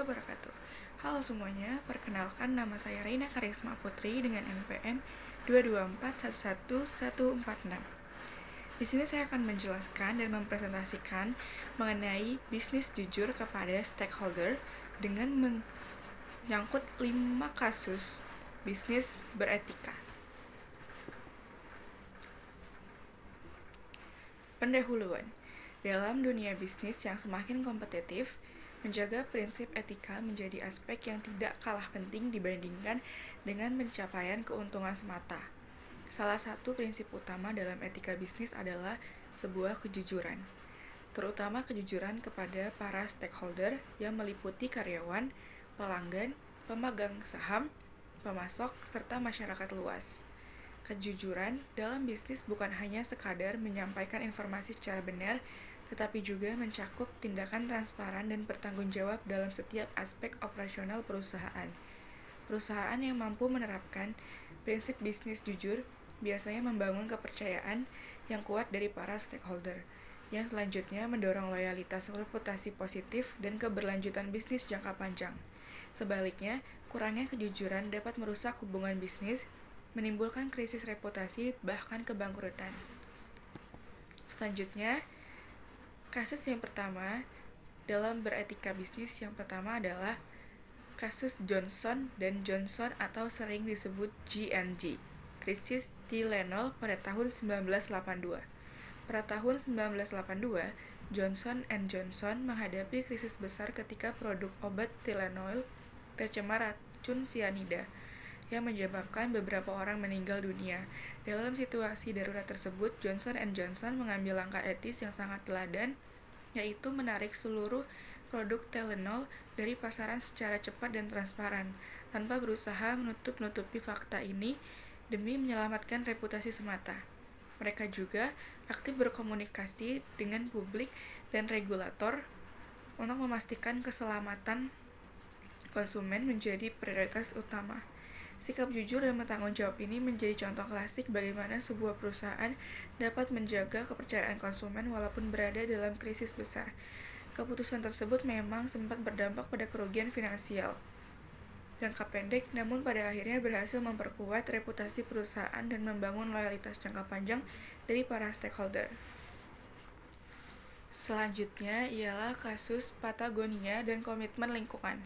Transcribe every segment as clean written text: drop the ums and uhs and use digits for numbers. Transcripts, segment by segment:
wabarakatuh. Halo semuanya, perkenalkan nama saya Reina Karisma Putri dengan NPM 224111146. Di sini saya akan menjelaskan dan mempresentasikan mengenai bisnis jujur kepada stakeholder dengan menyangkut 5 kasus bisnis beretika. Pendahuluan. Dalam dunia bisnis yang semakin kompetitif, menjaga prinsip etika menjadi aspek yang tidak kalah penting dibandingkan dengan pencapaian keuntungan semata. Salah satu prinsip utama dalam etika bisnis adalah sebuah kejujuran, terutama kejujuran kepada para stakeholder yang meliputi karyawan, pelanggan, pemegang saham, pemasok, serta masyarakat luas. Kejujuran dalam bisnis bukan hanya sekadar menyampaikan informasi secara benar, tetapi juga mencakup tindakan transparan dan bertanggung jawab dalam setiap aspek operasional perusahaan. Perusahaan yang mampu menerapkan prinsip bisnis jujur biasanya membangun kepercayaan yang kuat dari para stakeholder, yang selanjutnya mendorong loyalitas, reputasi positif, dan keberlanjutan bisnis jangka panjang. Sebaliknya, kurangnya kejujuran dapat merusak hubungan bisnis, menimbulkan krisis reputasi, bahkan kebangkrutan. Selanjutnya, kasus yang pertama dalam beretika bisnis yang pertama adalah kasus Johnson & Johnson atau sering disebut J&J, krisis Tylenol pada tahun 1982. Pada tahun 1982, Johnson & Johnson menghadapi krisis besar ketika produk obat Tylenol tercemar racun sianida yang menyebabkan beberapa orang meninggal dunia. Dalam situasi darurat tersebut, Johnson & Johnson mengambil langkah etis yang sangat teladan, yaitu menarik seluruh produk Tylenol dari pasaran secara cepat dan transparan, tanpa berusaha menutup-nutupi fakta ini demi menyelamatkan reputasi semata. Mereka juga aktif berkomunikasi dengan publik dan regulator untuk memastikan keselamatan konsumen menjadi prioritas utama. Sikap jujur dan bertanggung jawab ini menjadi contoh klasik bagaimana sebuah perusahaan dapat menjaga kepercayaan konsumen walaupun berada dalam krisis besar. Keputusan tersebut memang sempat berdampak pada kerugian finansial jangka pendek, namun pada akhirnya berhasil memperkuat reputasi perusahaan dan membangun loyalitas jangka panjang dari para stakeholder. Selanjutnya ialah kasus Patagonia dan komitmen lingkungan.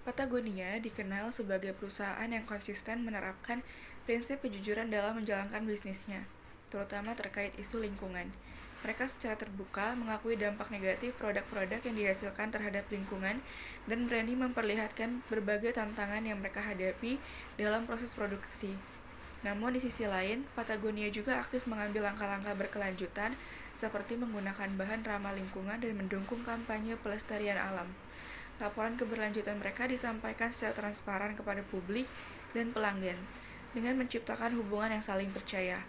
Patagonia dikenal sebagai perusahaan yang konsisten menerapkan prinsip kejujuran dalam menjalankan bisnisnya, terutama terkait isu lingkungan. Mereka secara terbuka mengakui dampak negatif produk-produk yang dihasilkan terhadap lingkungan dan berani memperlihatkan berbagai tantangan yang mereka hadapi dalam proses produksi. Namun di sisi lain, Patagonia juga aktif mengambil langkah-langkah berkelanjutan seperti menggunakan bahan ramah lingkungan dan mendukung kampanye pelestarian alam. Laporan keberlanjutan mereka disampaikan secara transparan kepada publik dan pelanggan, dengan menciptakan hubungan yang saling percaya.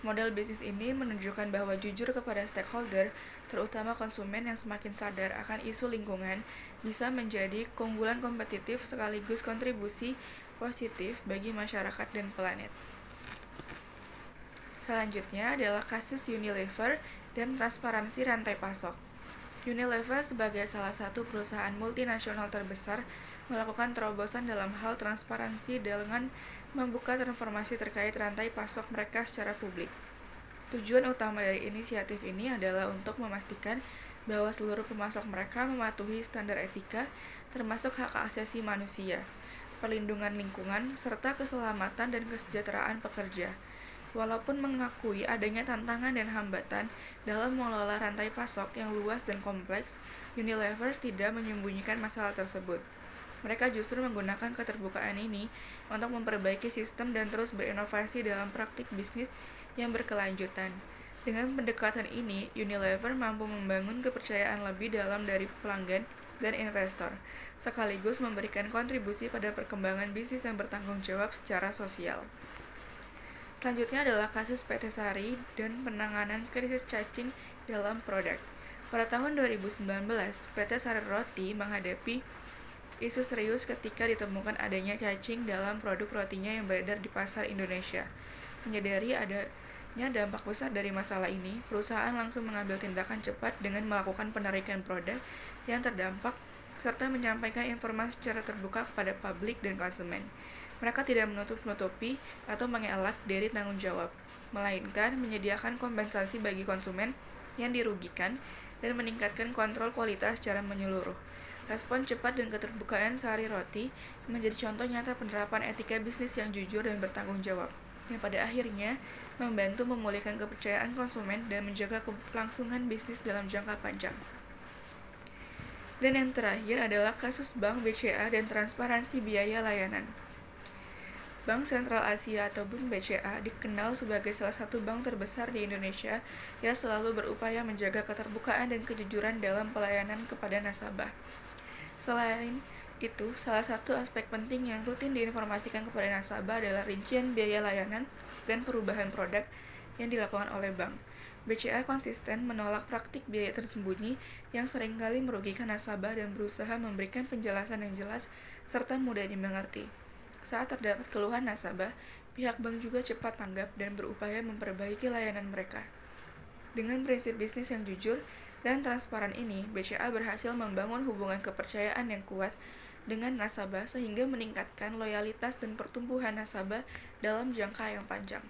Model bisnis ini menunjukkan bahwa jujur kepada stakeholder, terutama konsumen yang semakin sadar akan isu lingkungan, bisa menjadi keunggulan kompetitif sekaligus kontribusi positif bagi masyarakat dan planet. Selanjutnya adalah kasus Unilever dan transparansi rantai pasok. Unilever sebagai salah satu perusahaan multinasional terbesar melakukan terobosan dalam hal transparansi dengan membuka informasi terkait rantai pasok mereka secara publik. Tujuan utama dari inisiatif ini adalah untuk memastikan bahwa seluruh pemasok mereka mematuhi standar etika, termasuk hak asasi manusia, perlindungan lingkungan, serta keselamatan dan kesejahteraan pekerja. Walaupun mengakui adanya tantangan dan hambatan dalam mengelola rantai pasok yang luas dan kompleks, Unilever tidak menyembunyikan masalah tersebut. Mereka justru menggunakan keterbukaan ini untuk memperbaiki sistem dan terus berinovasi dalam praktik bisnis yang berkelanjutan. Dengan pendekatan ini, Unilever mampu membangun kepercayaan lebih dalam dari pelanggan dan investor, sekaligus memberikan kontribusi pada perkembangan bisnis yang bertanggung jawab secara sosial. Selanjutnya adalah kasus PT Sari dan penanganan krisis cacing dalam produk. Pada tahun 2019, PT Sari Roti menghadapi isu serius ketika ditemukan adanya cacing dalam produk rotinya yang beredar di pasar Indonesia. Menyadari adanya dampak besar dari masalah ini, perusahaan langsung mengambil tindakan cepat dengan melakukan penarikan produk yang terdampak serta menyampaikan informasi secara terbuka kepada publik dan konsumen. Mereka tidak menutup-nutupi atau mengelak dari tanggung jawab, melainkan menyediakan kompensasi bagi konsumen yang dirugikan dan meningkatkan kontrol kualitas secara menyeluruh. Respon cepat dan keterbukaan Sari Roti menjadi contoh nyata penerapan etika bisnis yang jujur dan bertanggung jawab, yang pada akhirnya membantu memulihkan kepercayaan konsumen dan menjaga kelangsungan bisnis dalam jangka panjang. Dan yang terakhir adalah kasus Bank BCA dan transparansi biaya layanan. Bank Sentral Asia atau Bank BCA dikenal sebagai salah satu bank terbesar di Indonesia yang selalu berupaya menjaga keterbukaan dan kejujuran dalam pelayanan kepada nasabah. Selain itu, salah satu aspek penting yang rutin diinformasikan kepada nasabah adalah rincian biaya layanan dan perubahan produk yang dilakukan oleh bank. BCA konsisten menolak praktik biaya tersembunyi yang seringkali merugikan nasabah dan berusaha memberikan penjelasan yang jelas serta mudah dimengerti. Saat terdapat keluhan nasabah, pihak bank juga cepat tanggap dan berupaya memperbaiki layanan mereka. Dengan prinsip bisnis yang jujur dan transparan ini, BCA berhasil membangun hubungan kepercayaan yang kuat dengan nasabah sehingga meningkatkan loyalitas dan pertumbuhan nasabah dalam jangka yang panjang.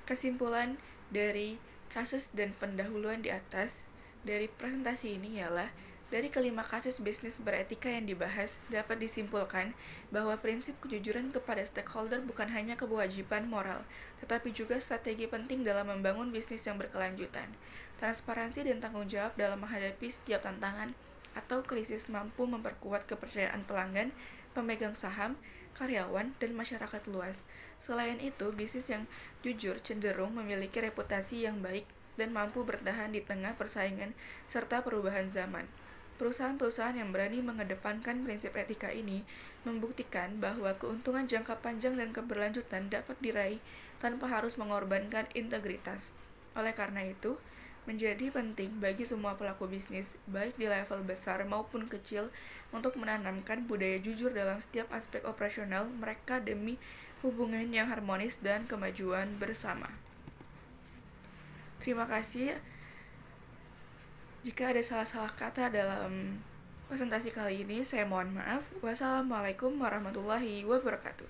Kesimpulan dari kasus dan pendahuluan di atas dari presentasi ini ialah dari kelima kasus bisnis beretika yang dibahas, dapat disimpulkan bahwa prinsip kejujuran kepada stakeholder bukan hanya kewajiban moral, tetapi juga strategi penting dalam membangun bisnis yang berkelanjutan. Transparansi dan tanggung jawab dalam menghadapi setiap tantangan atau krisis mampu memperkuat kepercayaan pelanggan, pemegang saham, karyawan, dan masyarakat luas. Selain itu, bisnis yang jujur cenderung memiliki reputasi yang baik dan mampu bertahan di tengah persaingan serta perubahan zaman. Perusahaan-perusahaan yang berani mengedepankan prinsip etika ini membuktikan bahwa keuntungan jangka panjang dan keberlanjutan dapat diraih tanpa harus mengorbankan integritas. Oleh karena itu, menjadi penting bagi semua pelaku bisnis, baik di level besar maupun kecil, untuk menanamkan budaya jujur dalam setiap aspek operasional mereka demi hubungan yang harmonis dan kemajuan bersama. Terima kasih. Jika ada salah-salah kata dalam presentasi kali ini, saya mohon maaf. Wassalamualaikum warahmatullahi wabarakatuh.